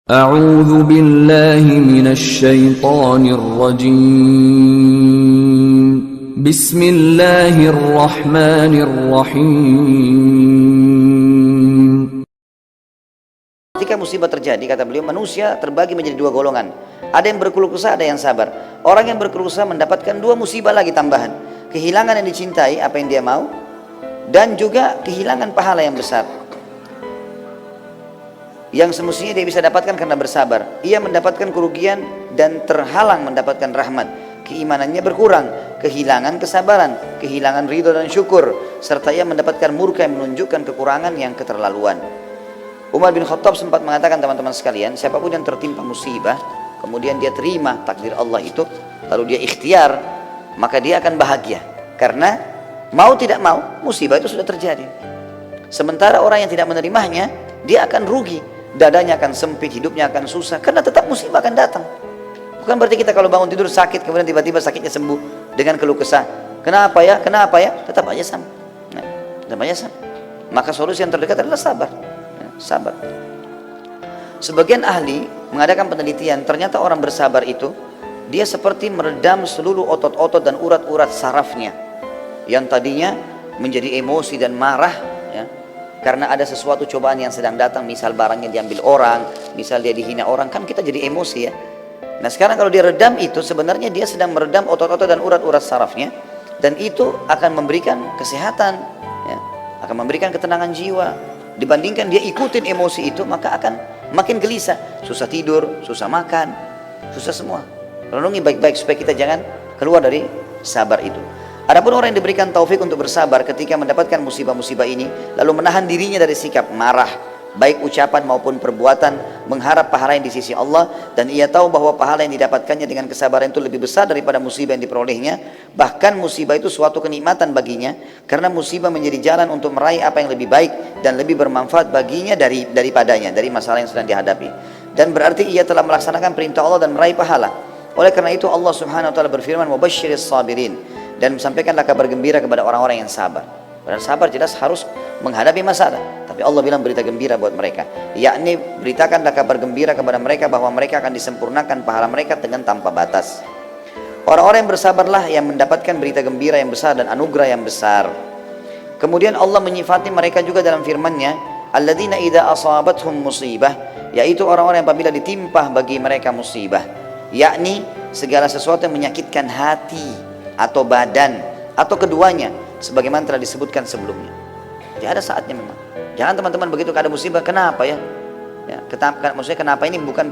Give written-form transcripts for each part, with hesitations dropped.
أعوذ بالله من الشيطان الرجيم بسم الله الرحمن الرحيم. Ketika musibah terjadi, kata beliau, manusia terbagi menjadi dua golongan. Ada yang berkeluh kesah, ada yang sabar. Orang yang berkeluh kesah mendapatkan dua musibah lagi tambahan. Kehilangan yang dicintai, apa yang dia mau, dan juga kehilangan pahala yang besar yang semestinya dia bisa dapatkan karena bersabar. Ia mendapatkan kerugian dan terhalang mendapatkan rahmat. Keimanannya berkurang, kehilangan kesabaran, kehilangan ridho dan syukur, serta ia mendapatkan murka yang menunjukkan kekurangan yang keterlaluan. Umar bin Khattab sempat mengatakan, teman-teman sekalian, siapapun yang tertimpa musibah kemudian dia terima takdir Allah itu, lalu dia ikhtiar, maka dia akan bahagia. Karena mau tidak mau musibah itu sudah terjadi. Sementara orang yang tidak menerimanya, dia akan rugi, dadanya akan sempit, hidupnya akan susah, karena tetap musibah akan datang. Bukan berarti kita kalau bangun tidur sakit kemudian tiba-tiba sakitnya sembuh dengan keluh kesah, kenapa ya, tetap aja sama. Tetap aja sama. Maka solusi yang terdekat adalah sabar. Sabar. Sebagian ahli mengadakan penelitian, ternyata orang bersabar itu dia seperti meredam seluruh otot-otot dan urat-urat sarafnya yang tadinya menjadi emosi dan marah, ya, karena ada sesuatu cobaan yang sedang datang, misal barangnya diambil orang, misal dia dihina orang, kan kita jadi emosi ya. Nah sekarang kalau dia redam itu, sebenarnya dia sedang meredam otot-otot dan urat-urat sarafnya, dan itu akan memberikan kesehatan, ya, akan memberikan ketenangan jiwa. Dibandingkan dia ikutin emosi itu, maka akan makin gelisah, susah tidur, susah makan, susah semua. Renungi baik-baik supaya kita jangan keluar dari sabar itu. Adapun orang yang diberikan taufik untuk bersabar ketika mendapatkan musibah-musibah ini, lalu menahan dirinya dari sikap marah, baik ucapan maupun perbuatan, mengharap pahala yang di sisi Allah, dan ia tahu bahwa pahala yang didapatkannya dengan kesabaran itu lebih besar daripada musibah yang diperolehnya. Bahkan musibah itu suatu kenikmatan baginya, karena musibah menjadi jalan untuk meraih apa yang lebih baik dan lebih bermanfaat baginya daripadanya, dari masalah yang sedang dihadapi. Dan berarti ia telah melaksanakan perintah Allah dan meraih pahala. Oleh karena itu Allah subhanahu wa ta'ala berfirman, wabasyiris sabirin, dan sampaikanlah kabar gembira kepada orang-orang yang sabar. Padahal sabar jelas harus menghadapi masalah, tapi Allah bilang berita gembira buat mereka, yakni beritakanlah kabar gembira kepada mereka bahwa mereka akan disempurnakan pahala mereka dengan tanpa batas. Orang-orang yang bersabarlah yang mendapatkan berita gembira yang besar dan anugerah yang besar. Kemudian Allah menyifati mereka juga dalam firman-Nya, alladzina idza asabathum musibah, yaitu orang-orang yang apabila ditimpa bagi mereka musibah, yakni segala sesuatu yang menyakitkan hati atau badan atau keduanya, sebagaimana telah disebutkan sebelumnya. Jadi ada saatnya memang. Jangan teman-teman begitu ada musibah, kenapa ya? Maksudnya kenapa ini bukan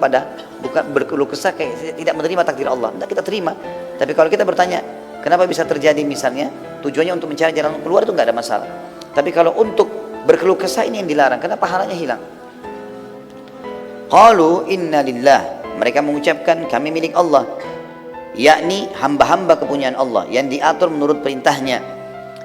berkeluh kesah kayak tidak menerima takdir Allah. Tidak, kita terima. Tapi kalau kita bertanya, kenapa bisa terjadi misalnya, tujuannya untuk mencari jalan keluar, itu nggak ada masalah. Tapi kalau untuk berkeluh kesah, ini yang dilarang, karena pahalanya hilang. Qalu inna lillah, mereka mengucapkan kami milik Allah, yakni hamba-hamba kepunyaan Allah yang diatur menurut perintahnya.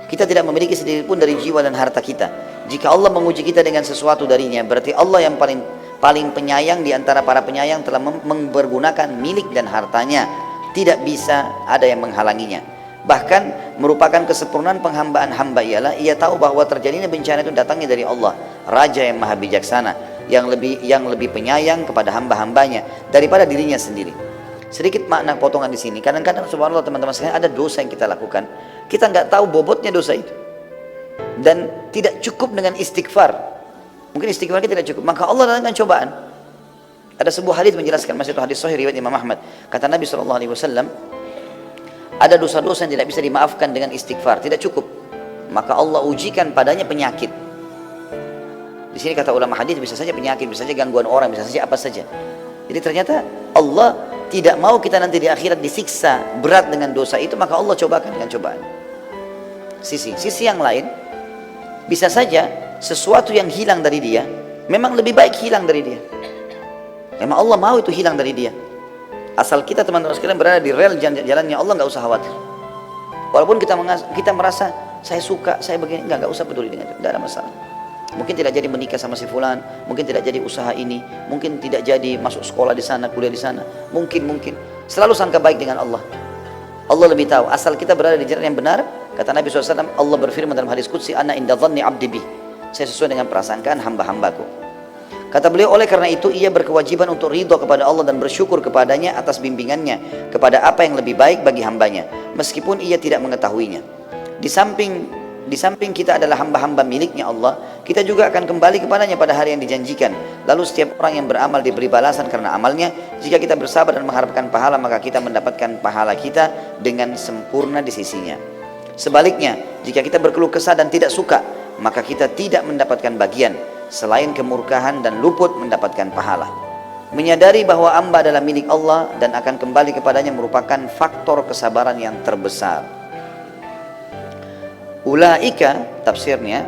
Kita tidak memiliki sedikit pun dari jiwa dan harta kita. Jika Allah menguji kita dengan sesuatu darinya, berarti Allah yang paling penyayang di antara para penyayang telah mempergunakan milik dan hartanya. Tidak bisa ada yang menghalanginya. Bahkan merupakan kesempurnaan penghambaan hamba ialah ia tahu bahwa terjadinya bencana itu datangnya dari Allah, Raja yang maha bijaksana, yang lebih penyayang kepada hamba-hambanya daripada dirinya sendiri. Sedikit makna potongan di sini. Kadang-kadang subhanallah teman-teman sekalian, ada dosa yang kita lakukan, kita nggak tahu bobotnya dosa itu, dan tidak cukup dengan istighfar. Mungkin istighfar kita tidak cukup, maka Allah datangkan cobaan. Ada sebuah hadis menjelaskan, masih itu hadis sahih riwayat Imam Ahmad. Kata Nabi SAW, ada dosa-dosa yang tidak bisa dimaafkan dengan istighfar, tidak cukup, maka Allah ujikan padanya penyakit. Di sini kata ulama hadis, bisa saja penyakit, bisa saja gangguan orang, bisa saja apa saja. Jadi ternyata Allah tidak mau kita nanti di akhirat disiksa berat dengan dosa itu, maka Allah cobakan dengan cobaan. Sisi yang lain, bisa saja sesuatu yang hilang dari dia memang lebih baik hilang dari dia. Memang Allah mau itu hilang dari dia. Asal kita teman-teman sekalian berada di rel jalannya Allah, nggak usah khawatir. Walaupun kita merasa saya suka, saya begini, nggak usah peduli dengan itu, tidak ada masalah. Mungkin tidak jadi menikah sama si fulan, mungkin tidak jadi usaha ini, mungkin tidak jadi masuk sekolah di sana, kuliah di sana, mungkin selalu sangka baik dengan Allah. Allah lebih tahu. Asal kita berada di jalan yang benar. Kata Nabi SAW, Allah berfirman dalam hadis qudsi, ana inda dhanni abdi bi, saya sesuai dengan prasangkaan hamba-hambaku. Kata beliau, oleh karena itu ia berkewajiban untuk ridho kepada Allah dan bersyukur kepadanya atas bimbingannya kepada apa yang lebih baik bagi hambanya, meskipun ia tidak mengetahuinya. Di samping kita adalah hamba-hamba miliknya Allah, kita juga akan kembali kepadanya pada hari yang dijanjikan. Lalu setiap orang yang beramal diberi balasan karena amalnya. Jika kita bersabar dan mengharapkan pahala, maka kita mendapatkan pahala kita dengan sempurna di sisinya. Sebaliknya, jika kita berkeluh kesah dan tidak suka, maka kita tidak mendapatkan bagian selain kemurkaan dan luput mendapatkan pahala. Menyadari bahwa hamba adalah milik Allah dan akan kembali kepadanya merupakan faktor kesabaran yang terbesar. Ulaika, tafsirnya,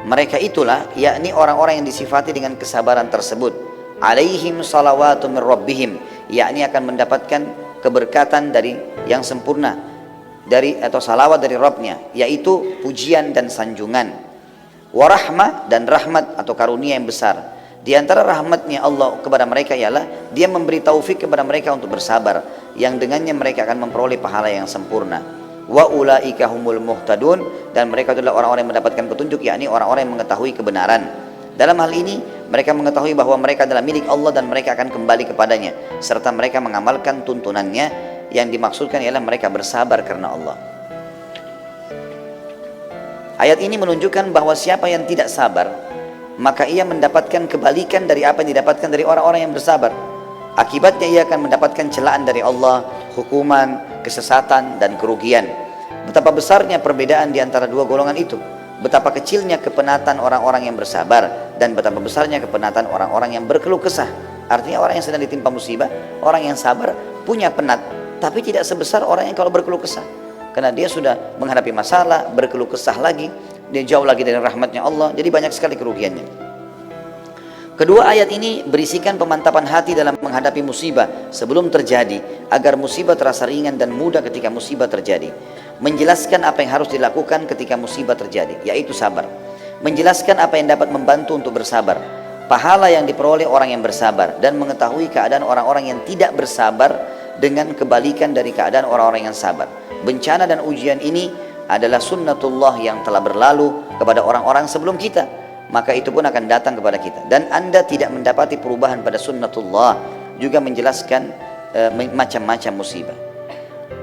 mereka itulah, yakni orang-orang yang disifati dengan kesabaran tersebut. Alaihim salawatu min rabbihim, yakni akan mendapatkan keberkatan dari yang sempurna atau salawat dari Rabbnya, yaitu pujian dan sanjungan. Warahmah, dan rahmat atau karunia yang besar. Di antara rahmatnya Allah kepada mereka ialah Dia memberi taufik kepada mereka untuk bersabar, yang dengannya mereka akan memperoleh pahala yang sempurna. Wa ulaika humul muhtadun, dan mereka adalah orang-orang yang mendapatkan petunjuk, yakni orang-orang yang mengetahui kebenaran. Dalam hal ini mereka mengetahui bahwa mereka adalah milik Allah dan mereka akan kembali kepadanya, serta mereka mengamalkan tuntunannya. Yang dimaksudkan ialah mereka bersabar karena Allah. Ayat ini menunjukkan bahwa siapa yang tidak sabar, maka ia mendapatkan kebalikan dari apa yang didapatkan dari orang-orang yang bersabar. Akibatnya ia akan mendapatkan celaan dari Allah, hukuman, kesesatan, dan kerugian. Betapa besarnya perbedaan di antara dua golongan itu. Betapa kecilnya kepenatan orang-orang yang bersabar, dan betapa besarnya kepenatan orang-orang yang berkeluh kesah. Artinya orang yang sedang ditimpa musibah, orang yang sabar punya penat, tapi tidak sebesar orang yang kalau berkeluh kesah. Karena dia sudah menghadapi masalah, berkeluh kesah lagi, dia jauh lagi dari rahmatnya Allah, jadi banyak sekali kerugiannya. Kedua ayat ini berisikan pemantapan hati dalam menghadapi musibah sebelum terjadi, agar musibah terasa ringan dan mudah ketika musibah terjadi. Menjelaskan apa yang harus dilakukan ketika musibah terjadi, yaitu sabar. Menjelaskan apa yang dapat membantu untuk bersabar, pahala yang diperoleh orang yang bersabar, dan mengetahui keadaan orang-orang yang tidak bersabar dengan kebalikan dari keadaan orang-orang yang sabar. Bencana dan ujian ini adalah sunnatullah yang telah berlalu kepada orang-orang sebelum kita, maka itu pun akan datang kepada kita. Dan Anda tidak mendapati perubahan pada sunnatullah. Juga menjelaskan macam-macam musibah.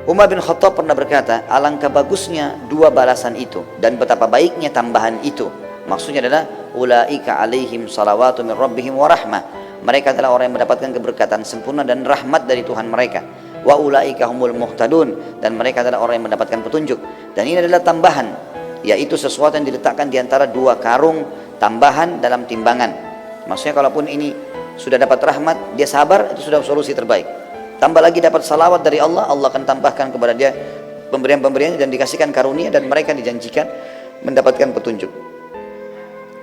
Umar bin Khattab pernah berkata, alangkah bagusnya dua balasan itu dan betapa baiknya tambahan itu. Maksudnya adalah ulaika alaihim salawatu min rabbihim wa rahmah. Mereka adalah orang yang mendapatkan keberkatan sempurna dan rahmat dari Tuhan mereka. Wa ulaika humul muhtadun, dan mereka adalah orang yang mendapatkan petunjuk. Dan ini adalah tambahan, yaitu sesuatu yang diletakkan di antara dua karung tambahan dalam timbangan. Maksudnya kalaupun ini sudah dapat rahmat, dia sabar, itu sudah solusi terbaik. Tambah lagi dapat salawat dari Allah, Allah akan tambahkan kepada dia pemberian-pemberiannya dan dikasihkan karunia, dan mereka dijanjikan mendapatkan petunjuk.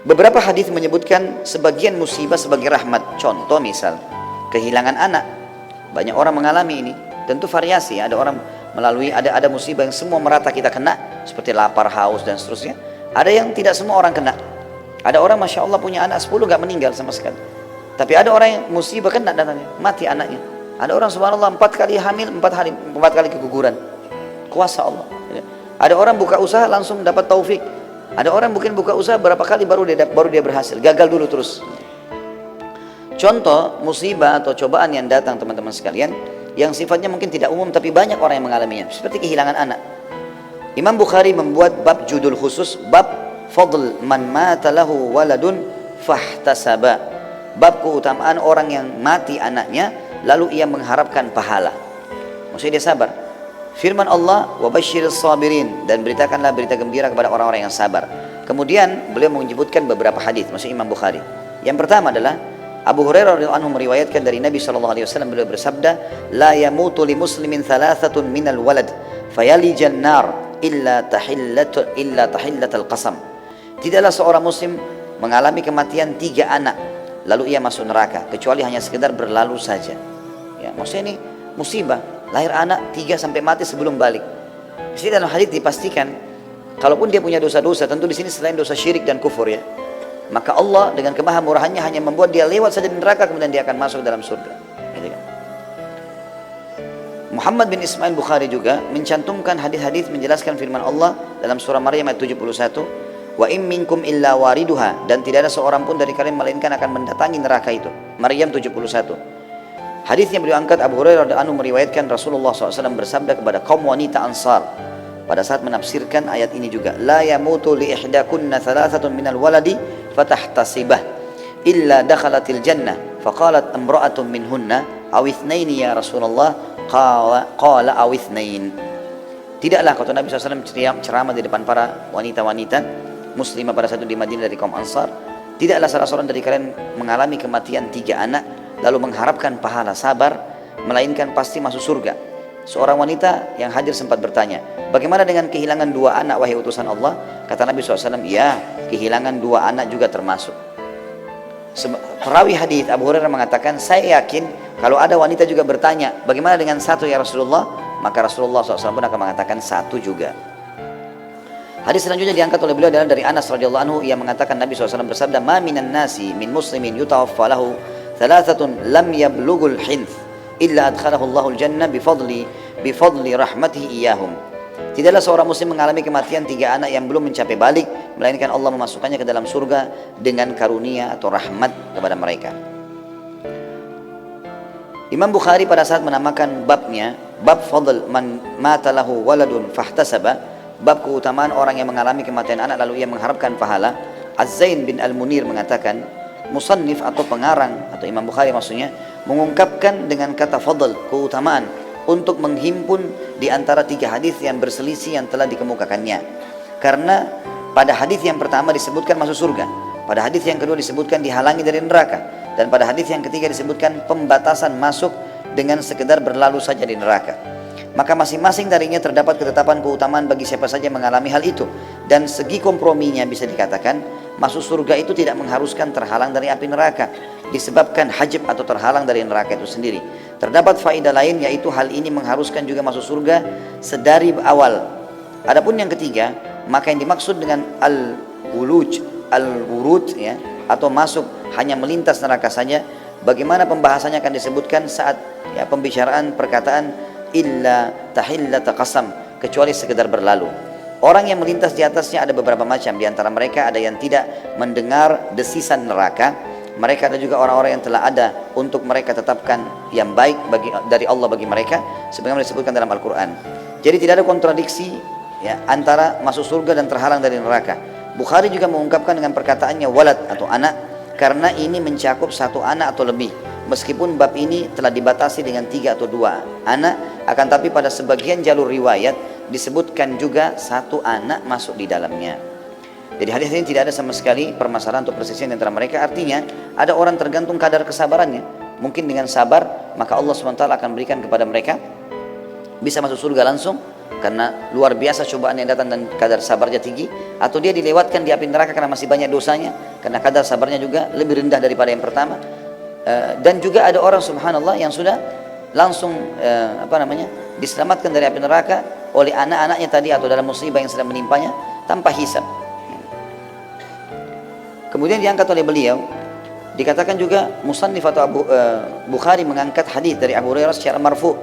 Beberapa hadis menyebutkan sebagian musibah sebagai rahmat. Contoh misal kehilangan anak. Banyak orang mengalami ini. Tentu variasi, ada orang melalui ada musibah yang semua merata kita kena, seperti lapar, haus, dan seterusnya. Ada yang tidak semua orang kena. Ada orang Masya Allah punya anak 10 gak meninggal sama sekali. Tapi ada orang yang musibah kena datangnya, mati anaknya. Ada orang subhanallah 4 kali hamil, 4 kali keguguran. Kuasa Allah. Ada orang buka usaha langsung dapat taufik. Ada orang mungkin buka usaha berapa kali baru dia berhasil, gagal dulu terus. Contoh musibah atau cobaan yang datang teman-teman sekalian, yang sifatnya mungkin tidak umum tapi banyak orang yang mengalaminya, seperti kehilangan anak. Imam Bukhari membuat bab judul khusus, bab fadl man mata lahu waladun fahtasaba, bab keutamaan orang yang mati anaknya lalu ia mengharapkan pahala. Maksudnya dia sabar. Firman Allah, wa basyiril sabirin, dan beritakanlah berita gembira kepada orang-orang yang sabar. Kemudian beliau menyebutkan beberapa hadis, maksudnya Imam Bukhari. Yang pertama adalah Abu Hurairah radhiyallahu anhu meriwayatkan dari Nabi sallallahu alaihi wasallam, beliau bersabda, la yamutu li muslimin thalathatun minal walad fayalijan nar illa tahillatal qasam. Tidaklah seorang muslim mengalami kematian 3 anak lalu ia masuk neraka kecuali hanya sekedar berlalu saja. Ya, maksudnya ini musibah, lahir anak 3 sampai mati sebelum balik. Jadi dalam hadis dipastikan kalaupun dia punya dosa-dosa, tentu di sini selain dosa syirik dan kufur ya, maka Allah dengan kemahamurahannya hanya membuat dia lewat saja di neraka, kemudian dia akan masuk dalam surga. Gitu kan? Muhammad bin Ismail Bukhari juga mencantumkan hadis-hadis menjelaskan firman Allah dalam surah Maryam ayat 71, Wa in minkum illa wariduha, dan tidak ada seorang pun dari kalian melainkan akan mendatangi neraka itu. Maryam 71. Hadis yang beliau angkat, Abu Hurairah radhiyallahu anhu meriwayatkan Rasulullah SAW bersabda kepada kaum wanita Ansar pada saat menafsirkan ayat ini juga, la yamutu li ihdakunna thalathatun minal waladi fatahtasibah illa dakhalatil jannah, faqalat imra'atun minhunna aw ithnaini ya Rasulullah, qala aw ithnain. Tidaklah, kata Nabi SAW ceramah di depan para wanita-wanita muslimah pada saat itu di Madinah dari kaum Ansar, tidaklah salah seorang dari kalian mengalami kematian 3 anak lalu mengharapkan pahala sabar, melainkan pasti masuk surga. Seorang wanita yang hadir sempat bertanya, bagaimana dengan kehilangan 2 anak wahai utusan Allah? Kata Nabi SAW, ya, kehilangan 2 anak juga termasuk. Perawi hadis Abu Hurairah mengatakan, saya yakin kalau ada wanita juga bertanya, bagaimana dengan 1 ya Rasulullah? Maka Rasulullah SAW pun akan mengatakan 1 juga. Hadis selanjutnya diangkat oleh beliau adalah dari Anas radhiyallahu anhu, yang mengatakan Nabi SAW bersabda, ma minan nasi min muslimin yutawaffa lahu thalathatun lam yablughul hinth illa adkhalahu Allahul jannah bifadli rahmatihi iyahum. Tidaklah seorang muslim mengalami kematian 3 anak yang belum mencapai balik, melainkan Allah memasukkannya ke dalam surga dengan karunia atau rahmat kepada mereka. Imam Bukhari pada saat menamakan babnya, bab fadl man mata lahu waladun fahtasaba, bab keutamaan orang yang mengalami kematian anak lalu ia mengharapkan pahala. Az-Zain bin Al-Munir mengatakan, musannif atau pengarang atau Imam Bukhari maksudnya mengungkapkan dengan kata fadl, keutamaan, untuk menghimpun di antara 3 hadis yang berselisih yang telah dikemukakannya. Karena pada hadis yang pertama disebutkan masuk surga, pada hadis yang kedua disebutkan dihalangi dari neraka, dan pada hadis yang ketiga disebutkan pembatasan masuk dengan sekedar berlalu saja di neraka. Maka masing-masing darinya terdapat ketetapan keutamaan bagi siapa saja mengalami hal itu, dan segi komprominya bisa dikatakan masuk surga itu tidak mengharuskan terhalang dari api neraka, disebabkan hajab atau terhalang dari neraka itu sendiri. Terdapat faedah lain, yaitu hal ini mengharuskan juga masuk surga sedari awal. Adapun yang ketiga, maka yang dimaksud dengan al-wuluj, al-wurud ya, atau masuk hanya melintas neraka saja, bagaimana pembahasannya akan disebutkan saat ya, pembicaraan perkataan illa tahillata qasam, kecuali sekedar berlalu. Orang yang melintas di atasnya ada beberapa macam, di antara mereka ada yang tidak mendengar desisan neraka. Mereka ada juga orang-orang yang telah ada untuk mereka tetapkan yang baik dari Allah bagi mereka, sebagaimana disebutkan dalam Al-Quran. Jadi tidak ada kontradiksi ya, antara masuk surga dan terhalang dari neraka. Bukhari juga mengungkapkan dengan perkataannya walad atau anak, karena ini mencakup 1 anak atau lebih. Meskipun bab ini telah dibatasi dengan 3 atau 2 anak, akan tapi pada sebagian jalur riwayat disebutkan juga 1 anak masuk di dalamnya. Jadi hadis ini tidak ada sama sekali permasalahan atau persisian antara mereka. Artinya ada orang tergantung kadar kesabarannya. Mungkin dengan sabar maka Allah SWT akan berikan kepada mereka bisa masuk surga langsung karena luar biasa cobaan yang datang dan kadar sabarnya tinggi, atau dia dilewatkan di api neraka karena masih banyak dosanya karena kadar sabarnya juga lebih rendah daripada yang pertama. Dan juga ada orang subhanallah yang sudah langsung diselamatkan dari api neraka oleh anak-anaknya tadi atau dalam musibah yang sedang menimpanya tanpa hisab. Kemudian diangkat oleh beliau, dikatakan juga musannif atau Bukhari mengangkat hadis dari Abu Hurairah secara marfu.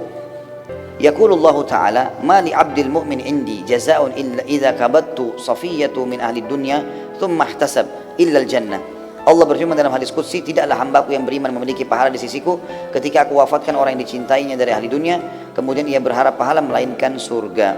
Yaqulullahu ta'ala, ma li 'abdil mu'min indi jazaa'un illa idza kabattu safiyatu min ahli dunya thumma ihtasab illa al-jannah. Allah berfirman dalam hadis qudsi, tidaklah hambaku yang beriman memiliki pahala di sisiku ketika aku wafatkan orang yang dicintainya dari ahli dunia, kemudian ia berharap pahala melainkan surga.